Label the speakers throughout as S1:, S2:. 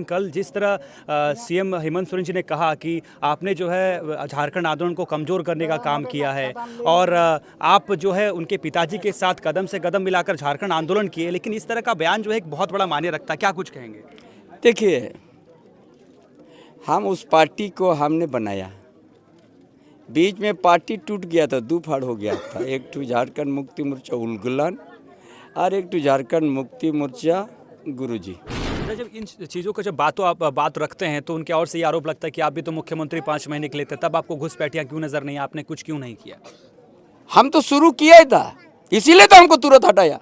S1: कल जिस तरह सीएम हेमंत सोरेन जी ने कहा कि आपने जो है झारखंड आंदोलन को कमज़ोर करने का काम किया है और आप जो है उनके पिताजी के साथ कदम से कदम मिलाकर झारखंड आंदोलन किए, लेकिन इस तरह का बयान जो है एक बहुत बड़ा मायने रखता है। क्या कुछ कहेंगे?
S2: देखिए, हम उस पार्टी को हमने बनाया, बीच में पार्टी टूट गया था, दो फाड़ हो गया था। एक तो झारखंड मुक्ति मोर्चा उलगुलान और एक तो झारखंड मुक्ति मोर्चा गुरुजी।
S1: जब इन चीज़ों को जब आप बात रखते हैं तो उनके और से ये आरोप लगता है कि आप भी तो मुख्यमंत्री 5 महीने के लिए थे, तब आपको घुसपैठियाँ क्यों नजर नहीं, आपने कुछ क्यों नहीं किया?
S2: हम तो शुरू किया ही था, इसीलिए तो हमको तुरंत हटाया।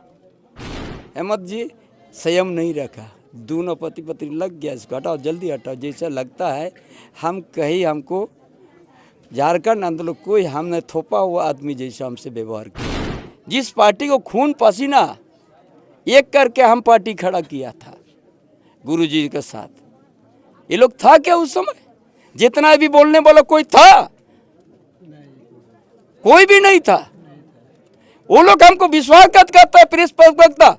S2: हेमंत जी संयम नहीं रखा, दोनों पति पत्नी लग गया, इसको हटाओ, जल्दी हटाओ। जैसा लगता है हम कहीं हमको झारखंड आंदोलन कोई हमने थोपा हुआ आदमी जैसा हमसे व्यवहार किया। जिस पार्टी को खून पसीना एक करके हम पार्टी खड़ा किया था गुरुजी के साथ, ये लोग था क्या उस समय? जितना भी बोलने वाला कोई था? कोई भी नहीं था। वो लोग हमको विश्वासघात करता है, प्रेस प्रवक्ता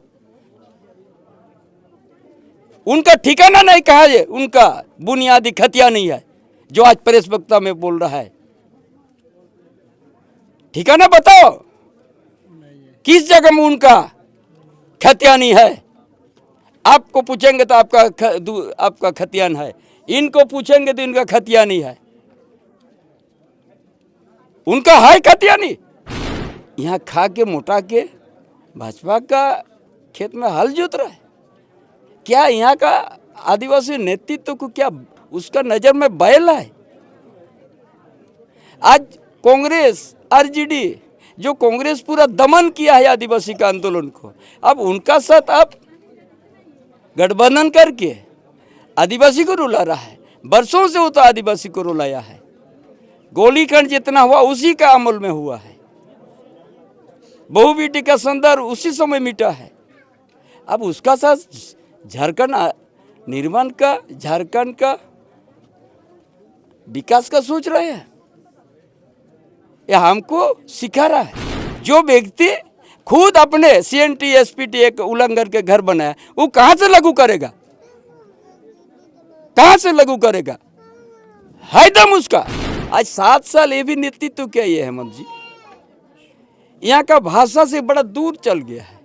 S2: उनका ठिकाना नहीं कहा है, उनका बुनियादी खतिया नहीं है जो आज प्रेस वक्ता में बोल रहा है। ठिकाना बताओ, किस जगह में उनका खतियान है? आपको पूछेंगे तो आपका खतियान है, इनको पूछेंगे तो इनका खतियानी है। उनका है खतियानी? यहाँ खा के मोटा के भाजपा का खेत में हल जोत रहा है क्या? यहाँ का आदिवासी नेतृत्व को क्या उसका नजर में बैल है? आज कांग्रेस आरजेडी, जो कांग्रेस पूरा दमन किया है आदिवासी का आंदोलन को, अब उनका साथ आप गठबंधन करके आदिवासी को रुला रहा है। बरसों से वो तो आदिवासी को रुलाया है। गोलीकांड जितना हुआ उसी का अमल में हुआ है। बहु बेटी का संदर्भ उसी समय मिटा है। अब उसका साथ झारखंड निर्माण का, झारखंड का विकास का सोच रहे हैं। ये हमको सिखा रहा है। जो व्यक्ति खुद अपने CNT SPT एक उल्लंघन के घर बनाया, वो कहां से लागू करेगा? कहां से लागू करेगा? है दम उसका। आज 7 साल ये भी नेतृत्व क्या ये हेमंत जी? यहाँ का भाषा से बड़ा दूर चल गया है।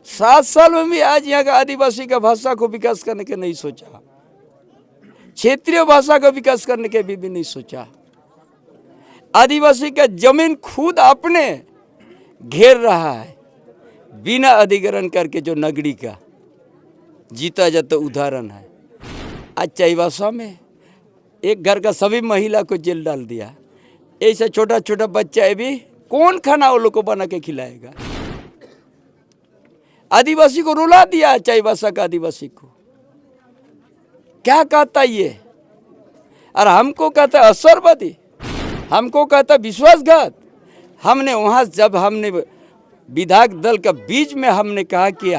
S2: 7 साल में भी आज यहाँ का आदिवासी का भाषा को विकास करने के नहीं सोचा, क्षेत्रीय भाषा का विकास करने के भी नहीं सोचा। आदिवासी का जमीन खुद अपने घेर रहा है बिना अधिग्रहण करके, जो नगरी का जीता जाता उदाहरण है। आज चाईबासा में एक घर का सभी महिला को जेल डाल दिया। ऐसा छोटा छोटा बच्चा है भी, कौन खाना वो लोग को बना के खिलाएगा? आदिवासी को रुला दिया, चाईबासा का आदिवासी को। क्या कहता ये? और हमको कहता असरवादी, हमको कहता विश्वासघात। हमने वहाँ जब हमने विधायक दल का बीच में हमने कहा कि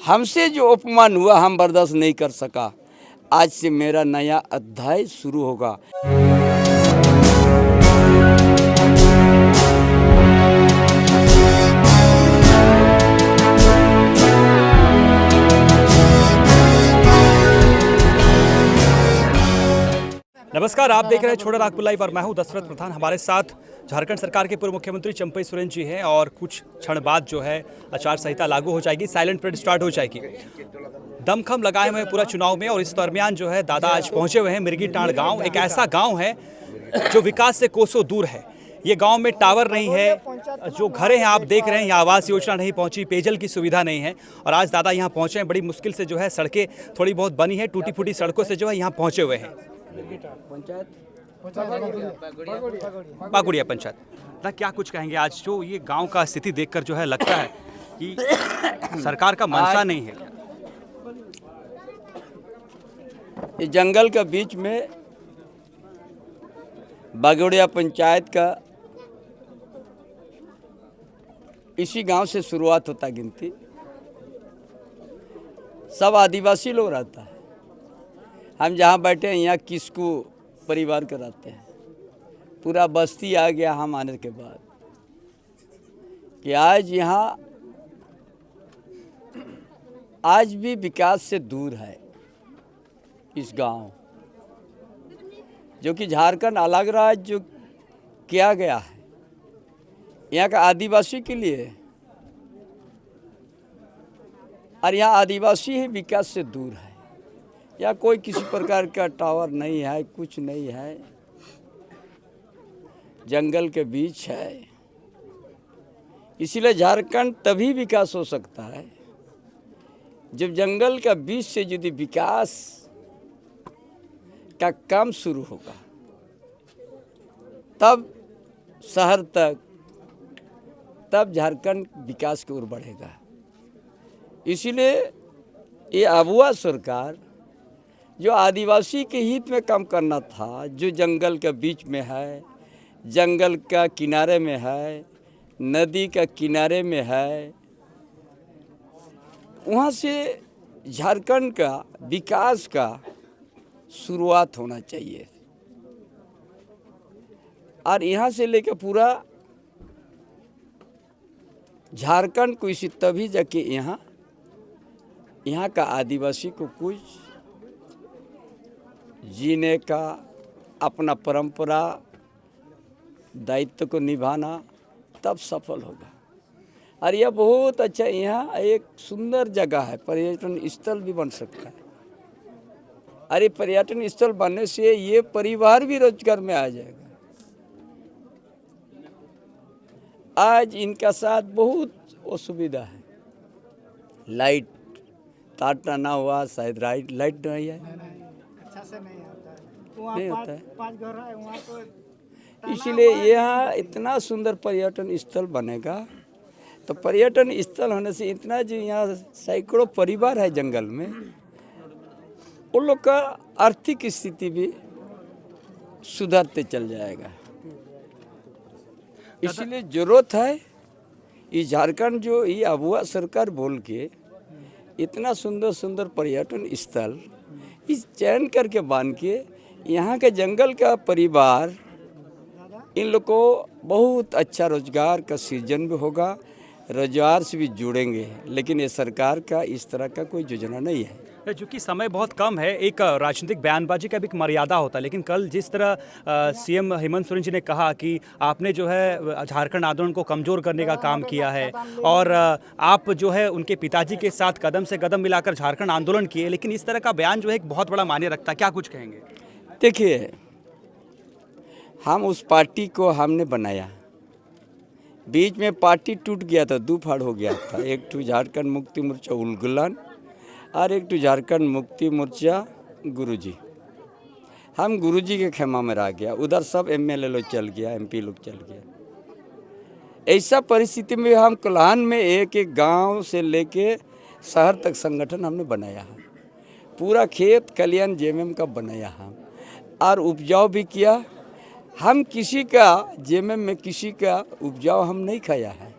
S2: हमसे जो अपमान हुआ हम बर्दाश्त नहीं कर सका, आज से मेरा नया अध्याय शुरू होगा।
S1: नमस्कार, आप देख रहे हैं छोटा नागपुर लाइव और मैं हूं दशरथ प्रधान। हमारे साथ झारखंड सरकार के पूर्व मुख्यमंत्री चंपई सोरेन जी हैं और कुछ क्षण बाद जो है आचार संहिता लागू हो जाएगी, साइलेंट परेड स्टार्ट हो जाएगी। दमखम लगाए हुए पूरा चुनाव में, और इस दरमियान जो है दादा आज पहुंचे हुए हैं मिर्गीटांड गांव। एक ऐसा गांव है जो विकास से कोसों दूर है। ये गांव में टावर नहीं है, जो घरें हैं आप देख रहे हैं, यहाँ आवास योजना नहीं पहुंची, पेयजल की सुविधा नहीं है। और आज दादा यहाँ पहुंचे हैं, बड़ी मुश्किल से जो है सड़कें थोड़ी बहुत बनी है, टूटी फूटी सड़कों से जो है यहाँ पहुंचे हुए हैं। बागुड़िया पंचायत, क्या कुछ कहेंगे? आज जो ये गांव का स्थिति देखकर जो है लगता है कि सरकार का मनसा नहीं है।
S2: ये जंगल का बीच में बागुड़िया पंचायत का इसी गांव से शुरुआत होता गिनती। सब आदिवासी लोग रहता है। हम जहाँ बैठे हैं यहाँ किसको परिवार का रहते हैं। पूरा बस्ती आ गया हम आने के बाद कि आज यहाँ आज भी विकास से दूर है। इस गांव, जो कि झारखंड अलग राज्य जो किया गया है यहाँ का आदिवासी के लिए, और यहाँ आदिवासी ही विकास से दूर है। यहाँ कोई किसी प्रकार का टावर नहीं है, कुछ नहीं है, जंगल के बीच है। इसीलिए झारखंड तभी विकास हो सकता है जब जंगल का बीच से यदि विकास का काम शुरू होगा, तब शहर तक, तब झारखंड विकास की ओर बढ़ेगा। इसीलिए ये अबुआ सरकार जो आदिवासी के हित में काम करना था, जो जंगल के बीच में है, जंगल का किनारे में है, नदी का किनारे में है, वहाँ से झारखंड का विकास का शुरुआत होना चाहिए। और यहाँ से लेकर पूरा झारखंड को इसी तभी जाके यहाँ का आदिवासी को कुछ जीने का, अपना परंपरा दायित्व को निभाना, तब सफल होगा। और यह बहुत अच्छा, यहाँ एक सुंदर जगह है, पर्यटन स्थल भी बन सकता है। अरे पर्यटन स्थल बनने से ये परिवार भी रोजगार में आ जाएगा। आज इनका साथ बहुत असुविधा है, लाइट तार ना हुआ, शायद लाइट नहीं है,
S3: अच्छा से नहीं होता है।
S2: नहीं होता है।
S3: पाँच घर है वहाँ तो
S2: इसलिए यहाँ इतना सुंदर पर्यटन स्थल बनेगा। तो पर्यटन स्थल होने से इतना, जो यहाँ सैकड़ों परिवार है जंगल में, उन लोग का आर्थिक स्थिति भी सुधरते चल जाएगा। इसलिए जरूरत है ये झारखंड जो ये अबुआ सरकार बोल के इतना सुंदर सुंदर पर्यटन स्थल इस चयन करके बांध के, यहाँ के जंगल का परिवार, इन लोग को बहुत अच्छा रोजगार का सृजन भी होगा, रोजगार से भी जुड़ेंगे। लेकिन ये सरकार का इस तरह का कोई योजना नहीं है।
S1: चूँकि समय बहुत कम है, एक राजनीतिक बयानबाजी का भी एक मर्यादा होता है। लेकिन कल जिस तरह सीएम हेमंत सोरेन जी ने कहा कि आपने जो है झारखंड आंदोलन को कमज़ोर करने का काम किया है, और आप जो है उनके पिताजी के साथ कदम से कदम मिलाकर झारखंड आंदोलन किए, लेकिन इस तरह का बयान जो है एक बहुत बड़ा मायने रखता है। क्या कुछ कहेंगे?
S2: देखिए, हम उस पार्टी को हमने बनाया, बीच में पार्टी टूट गया था, दो फाड़ हो गया था। एक तो झारखंड मुक्ति मोर्चा उलगुलान और एक तो झारखंड मुक्ति मोर्चा गुरुजी। हम गुरुजी के खेमा में रह गया, उधर सब एमएलए लोग चल गया, एमपी लोग चल गया। ऐसा परिस्थिति में हम कोल्हान में एक एक गांव से लेके शहर तक संगठन हमने बनाया है, पूरा खेत खलियान जेएमएम का बनाया हम, और उपजाऊ भी किया। हम किसी का जेएमएम में किसी का उपजाऊ हम नहीं खाया है,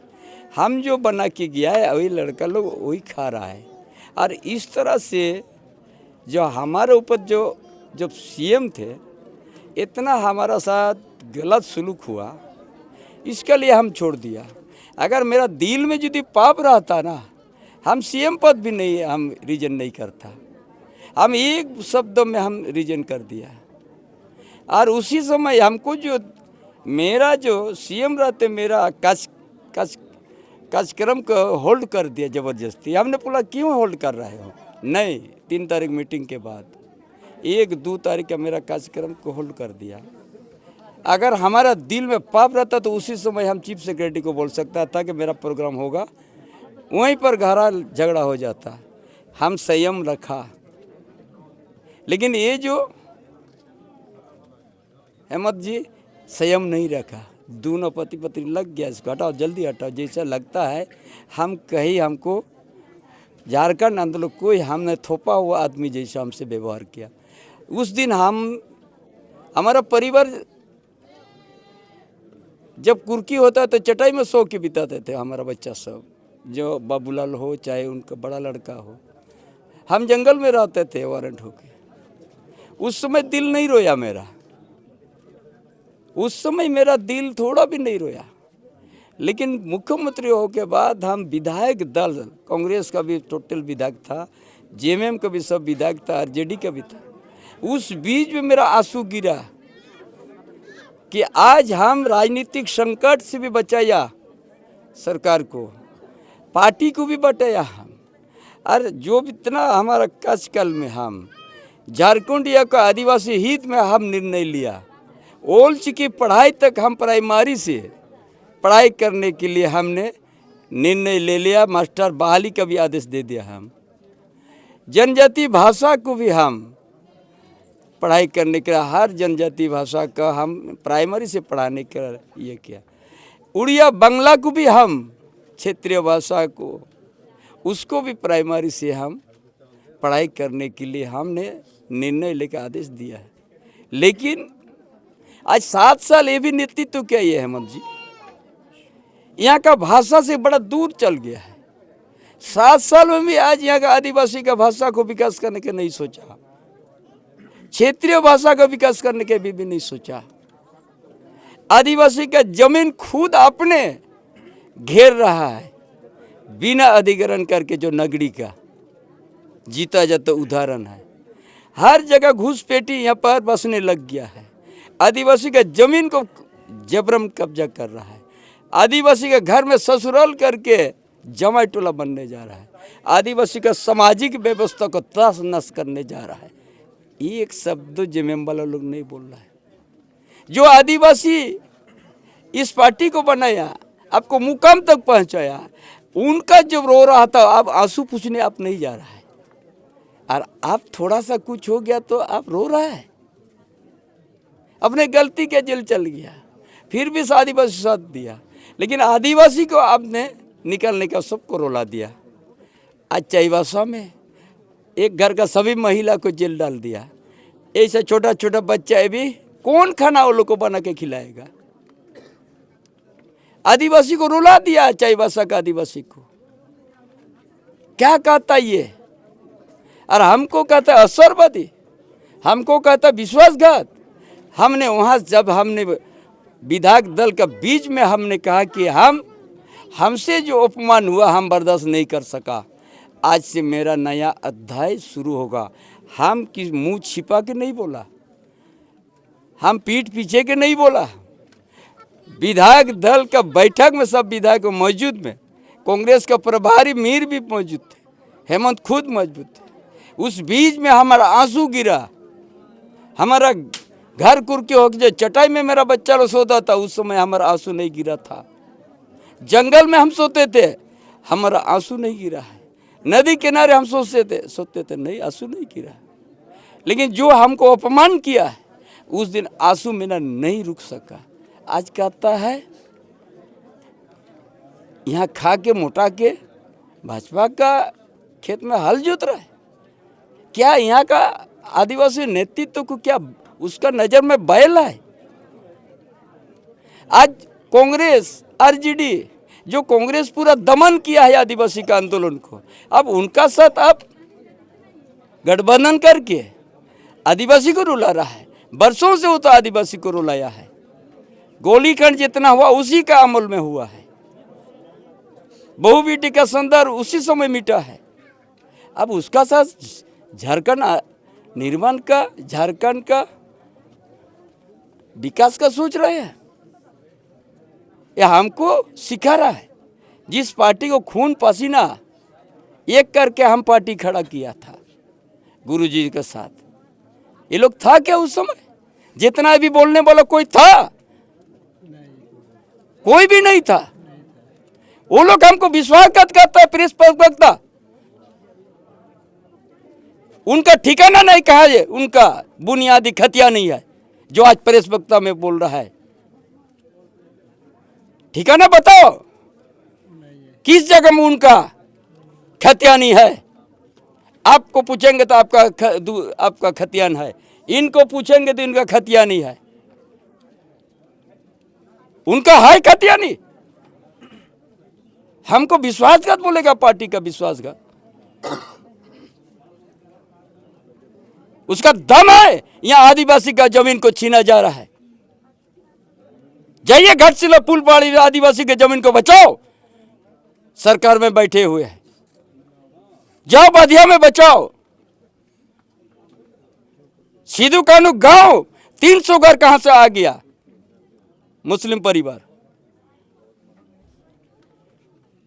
S2: हम जो बना के गया है वही लड़का लोग वही खा रहा है। और इस तरह से जो हमारे ऊपर जो जब सीएम थे, इतना हमारा साथ गलत सलूक हुआ, इसके लिए हम छोड़ दिया। अगर मेरा दिल में यदि पाप रहता ना, हम सीएम पद भी नहीं, हम रिजन नहीं करता। हम एक शब्द में हम रिजन कर दिया। और उसी समय हमको जो मेरा जो सीएम रहते, मेरा कार्यक्रम को होल्ड कर दिया ज़बरदस्ती। हमने बोला क्यों होल्ड कर रहे हो? नहीं, 3 तारीख मीटिंग के बाद 1-2 तारीख का मेरा कार्यक्रम को होल्ड कर दिया। अगर हमारा दिल में पाप रहता तो उसी समय हम चीफ सेक्रेटरी को बोल सकता था कि मेरा प्रोग्राम होगा, वहीं पर गहरा झगड़ा हो जाता। हम संयम रखा। लेकिन ये जो हेमंत जी संयम नहीं रखा, दोनों पति पत्नी लग गया, इसको हटाओ, जल्दी हटाओ। जैसा लगता है हम कहीं, हमको झारखंड आंदोलन कोई हमने थोपा हुआ आदमी जैसा हमसे व्यवहार किया। उस दिन हमारा परिवार जब कुर्की होता तो चटाई में सो के बिताते थे हमारा बच्चा सब, जो बाबूलाल हो चाहे उनका बड़ा लड़का हो। हम जंगल में रहते थे वारंट होके। उस समय दिल नहीं रोया मेरा, उस समय मेरा दिल थोड़ा भी नहीं रोया। लेकिन मुख्यमंत्री हो के बाद हम विधायक दल, कांग्रेस का भी टोटल विधायक था, जेएमएम का भी सब विधायक था, आरजेडी का भी था। उस बीच में मेरा आंसू गिरा कि आज हम राजनीतिक संकट से भी बचाया सरकार को, पार्टी को भी बचाया हम। और जो इतना हमारा कल में हम झारखंडिया का आदिवासी हित में हम निर्णय लिया, ओल्च की पढ़ाई तक हम प्राइमरी से पढ़ाई करने के लिए हमने निर्णय ले लिया। मास्टर बहाली का भी आदेश दे दिया। हम जनजाति भाषा को भी हम पढ़ाई करने के लिए हर जनजाति भाषा का हम प्राइमरी से पढ़ाने का ये किया। उड़िया बांग्ला को भी हम क्षेत्रीय भाषा को उसको भी प्राइमरी से हम पढ़ाई करने के लिए हमने निर्णय लेकर आदेश दिया है। लेकिन आज 7 साल ये भी नेतृत्व क्या ये हेमंत जी, यहाँ का भाषा से बड़ा दूर चल गया है। 7 साल में भी आज यहाँ का आदिवासी का भाषा को विकास करने के नहीं सोचा, क्षेत्रीय भाषा का विकास करने के भी नहीं सोचा। आदिवासी का जमीन खुद अपने घेर रहा है बिना अधिग्रहण करके, जो नगरी का जीता जाता उदाहरण है। हर जगह घुसपैठी यहाँ पर बसने लग गया है। आदिवासी का जमीन को जबरन कब्जा कर रहा है। आदिवासी के घर में ससुराल करके जमाई टोला बनने जा रहा है। आदिवासी का सामाजिक व्यवस्था को तहस नहस करने जा रहा है। एक शब्द जिम्मेदार वाला लोग नहीं बोल रहा है। जो आदिवासी इस पार्टी को बनाया, आपको मुकाम तक पहुंचाया, उनका जब रो रहा था, अब आंसू पूछने आप नहीं जा रहा है। और आप थोड़ा सा कुछ हो गया तो आप रो रहा है। अपने गलती के जेल चल गया, फिर भी आदिवासी साथ दिया। लेकिन आदिवासी को आपने निकलने का सबको रोला दिया। आज चाईबासा में एक घर का सभी महिला को जेल डाल दिया। ऐसा छोटा छोटा बच्चा है भी, कौन खाना वो लोग को बना के खिलाएगा। आदिवासी को रुला दिया। चाईबासा का आदिवासी को क्या कहता ये, और हमको कहता असरवादी, हमको कहता विश्वासघात। हमने वहाँ जब हमने विधायक दल का बीच में हमने कहा कि हमसे जो अपमान हुआ हम बर्दाश्त नहीं कर सका, आज से मेरा नया अध्याय शुरू होगा। हम किस मुंह छिपा के नहीं बोला, हम पीठ पीछे के नहीं बोला। विधायक दल का बैठक में सब विधायक मौजूद में, कांग्रेस का प्रभारी मीर भी मौजूद थे, हेमंत खुद मौजूद थे। उस बीच में हमारा आंसू गिरा। हमारा घर कुर्के हो गए, चटाई में मेरा बच्चा लोग सोता था, उस समय हमारा आंसू नहीं गिरा था। जंगल में हम सोते थे, हमारा आंसू नहीं गिरा है। नदी किनारे हम सोते थे, नहीं आंसू नहीं गिरा। लेकिन जो हमको अपमान किया है, उस दिन आंसू मेरा नहीं रुक सका। आज कहता है यहाँ खा के मोटा के भाजपा का खेत में हल जोत रहा है। क्या यहाँ का आदिवासी नेतृत्व को क्या उसका नजर में बैल है? आज कांग्रेस आरजेडी, जो कांग्रेस पूरा दमन किया है आदिवासी का आंदोलन को, अब उनका साथ आप गठबंधन करके आदिवासी को रुला रहा है। बरसों से वो तो आदिवासी को रुलाया है। गोलीकांड जितना हुआ उसी का अमल में हुआ है। बहु बेटी का संदर्भ उसी समय मिटा है। अब उसका साथ झारखंड निर्माण का, झारखंड का विकास का सोच रहे हैं। यह हमको सिखा रहा है। जिस पार्टी को खून पसीना एक करके हम पार्टी खड़ा किया था गुरुजी के साथ, ये लोग था क्या उस समय? जितना भी बोलने वाला कोई था? कोई भी नहीं था। वो लोग हमको विश्वासघात करता है। प्रेस प्रवक्ता उनका ठिकाना नहीं कहा है, उनका बुनियादी खतिया नहीं है जो आज प्रेस प्रवक्ता में बोल रहा है। ठिकाना बताओ, किस जगह में उनका खतियानी है? आपको पूछेंगे तो आपका खतियान है, इनको पूछेंगे तो इनका खतियानी है। उनका है खतियानी। हमको विश्वासघात बोलेगा, पार्टी का विश्वासघात। उसका दम है। यहां आदिवासी का जमीन को छीना जा रहा है। जाइए घाटशिला पुल पहाड़ी आदिवासी के जमीन को बचाओ। सरकार में बैठे हुए हैं, जाओ बधिया में बचाओ। सिद्धू कानू गांव 300 घर कहां से आ गया? मुस्लिम परिवार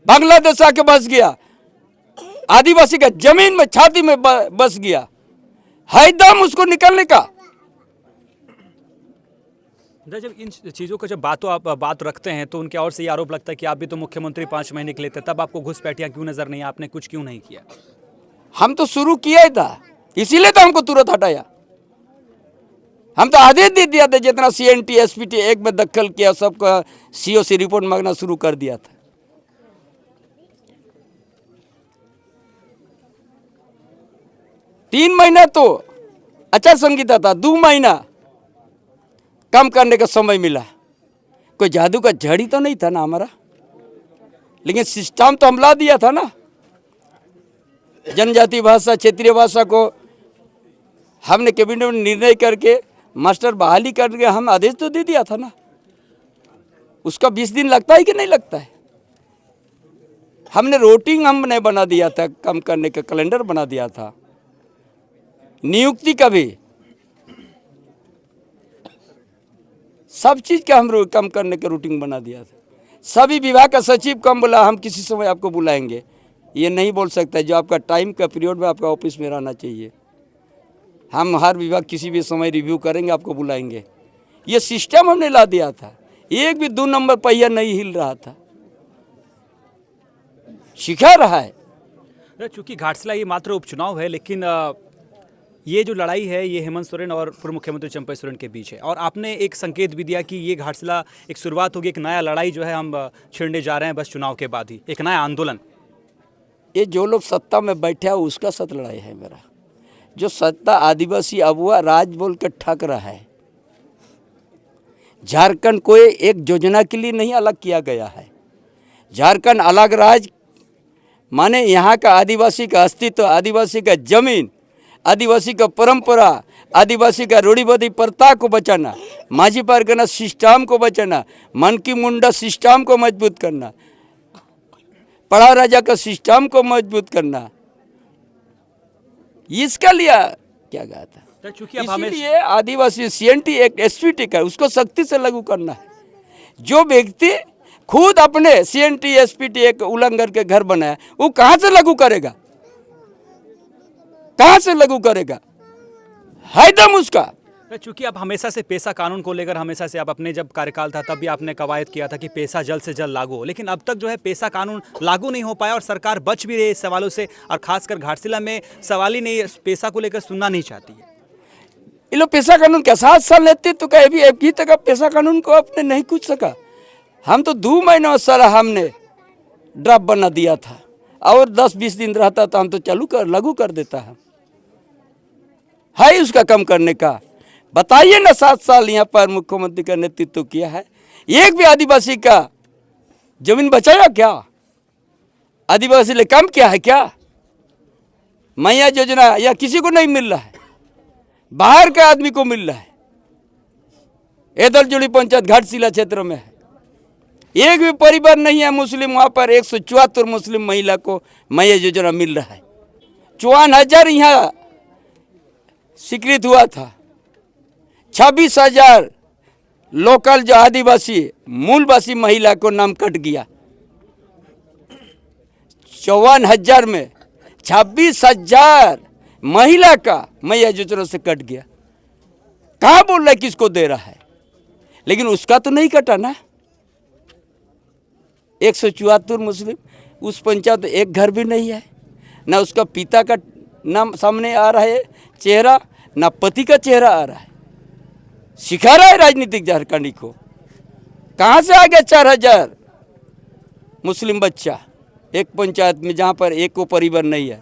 S2: बांग्लादेश आके बस गया, आदिवासी का जमीन में छाती में बस गया। है दम उसको निकलने का?
S1: जब इन चीज़ों को जब बात रखते हैं तो उनके और से ये आरोप लगता है कि आप भी तो मुख्यमंत्री 5 महीने के लिए थे, तब आपको घुसपैठियां क्यों नजर नहीं, आपने कुछ क्यों नहीं किया?
S2: हम तो शुरू किया ही था, इसीलिए तो हमको तुरंत हटाया। हम तो आदेश दे दिया था, जितना CNT SPT एक में दखल किया सबका CO से रिपोर्ट मांगना शुरू कर दिया था। तीन महीना तो आचार संहिता था, 2 महीना काम करने का समय मिला। कोई जादू का झड़ी तो नहीं था ना हमारा, लेकिन सिस्टम तो हम ला दिया था ना। जनजाति भाषा, क्षेत्रीय भाषा को हमने कैबिनेट में निर्णय करके मास्टर बहाली करके हम आदेश तो दे दिया था ना। उसका 20 दिन लगता है कि नहीं लगता है? हमने रूटीन हमने बना दिया था, काम करने का कैलेंडर बना दिया था, नियुक्ति का भी, सब चीज का हम कम करने का रूटीन बना दिया था। सभी विभाग का सचिव कम बोला हम किसी समय आपको बुलाएंगे, ये नहीं बोल सकता। जो आपका टाइम का पीरियड में आपका ऑफिस में रहना चाहिए। हम हर विभाग किसी भी समय रिव्यू करेंगे, आपको बुलाएंगे। ये सिस्टम हमने ला दिया था। एक भी 2 नंबर पहिया नहीं हिल रहा था, सिखा रहा है।
S1: चूंकि घाटशिला ये मात्र उपचुनाव है, लेकिन ये जो लड़ाई है ये हेमंत सोरेन और पूर्व मुख्यमंत्री चंपई सोरेन के बीच है, और आपने एक संकेत भी दिया कि ये घाटशिला एक शुरुआत होगी, एक नया लड़ाई जो है हम छेड़ने जा रहे हैं बस चुनाव के बाद ही, एक नया आंदोलन।
S2: ये जो लोग सत्ता में बैठे हैं उसका सत लड़ाई है मेरा। जो सत्ता आदिवासी अबुआ राज बोल के ठग रहा है। झारखंड को एक योजना के लिए नहीं अलग किया गया है। झारखंड अलग राज्य माने यहाँ का आदिवासी का अस्तित्व, आदिवासी का जमीन, आदिवासी का परंपरा, आदिवासी का रूढ़िवादी प्रथा को बचाना, माझी परगना सिस्टम को बचाना, मन की मुंडा सिस्टम को मजबूत करना, पढ़ा राजा का सिस्टम को मजबूत करना, इसका लिया क्या गया था। इसीलिए आदिवासी CNT एक SPT का उसको सख्ती से लागू करना है। जो व्यक्ति खुद अपने CNT SPT एक उल्लंघन के घर बनाया, वो कहां से लागू करेगा? कहां से लागू करेगा? है दम उसका?
S1: चूंकि आप हमेशा से पेशा कानून को लेकर हमेशा से आप अपने जब कार्यकाल था तब भी आपने कवायद किया था कि पेशा जल्द से जल्द लागू हो, लेकिन अब तक जो है पेशा कानून लागू नहीं हो पाया और सरकार बच भी रही है इस सवालों से, और खासकर घाटशिला में सवाल ही नहीं, पेशा को लेकर सुनना नहीं चाहती है।
S2: ये लोग पेशा कानून क्या 7 साल लेते तो कहीं भी एक ही तक पेशा कानून को आपने नहीं कुछ सका। हम तो 2 महीनों सारा हमने ड्राफ्ट बना दिया था, और 10-20 दिन रहता तो हम तो लागू कर देता है उसका कम करने का। बताइए ना, 7 साल यहाँ पर मुख्यमंत्री का नेतृत्व किया है, एक भी आदिवासी का जमीन बचाया क्या? आदिवासी ने कम किया है क्या? मैया योजना या किसी को नहीं मिल रहा है, बाहर के आदमी को मिल रहा है। एदलजुड़ी पंचायत घाटशिला क्षेत्र में है, एक भी परिवार नहीं है मुस्लिम, वहाँ पर 174 मुस्लिम महिला को मैया योजना मिल रहा है। 54,000 यहाँ स्वीकृत हुआ था, 26,000 लोकल जो आदिवासी मूलवासी महिला को नाम कट गया। 54,000 में 26,000 महिला का मैया योजना से कट गया। कहाँ बोल रहा है किसको दे रहा है? लेकिन उसका तो नहीं कटा ना। 174 मुस्लिम, उस पंचायत एक घर भी नहीं है, ना उसका पिता का नाम सामने आ रहा है चेहरा, ना पति का चेहरा आ रहा है। सिखा रहा है राजनीतिक झारखंडी को। कहाँ से आ गया 4,000 मुस्लिम बच्चा एक पंचायत में जहाँ पर एक को परिवार नहीं है?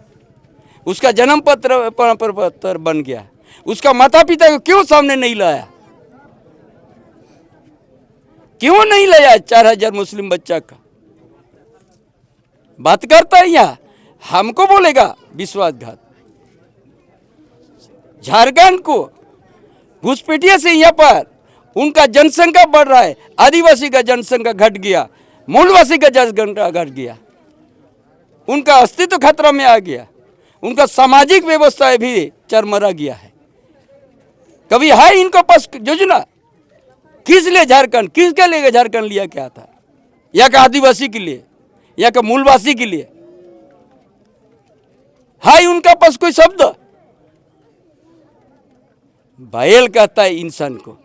S2: उसका जन्म पत्र बन गया, उसका माता पिता को क्यों सामने नहीं लाया? क्यों नहीं लाया 4,000 मुस्लिम बच्चा का? बात करता है यहाँ, हमको बोलेगा विश्वासघात। झारखंड को घुसपैठिया से यहाँ पर उनका जनसंख्या बढ़ रहा है, आदिवासी का जनसंख्या घट गया, मूलवासी का जनसंख्या घट गया, उनका अस्तित्व खतरा में आ गया, उनका सामाजिक व्यवस्था भी चरमरा गया है। कभी है इनके पास योजना? किस लिए झारखंड, किसके लिए झारखंड लिया क्या था? यहाँ का आदिवासी के लिए, यहाँ का मूलवासी के लिए है उनका पास कोई शब्द? बैल कहता है इंसान को,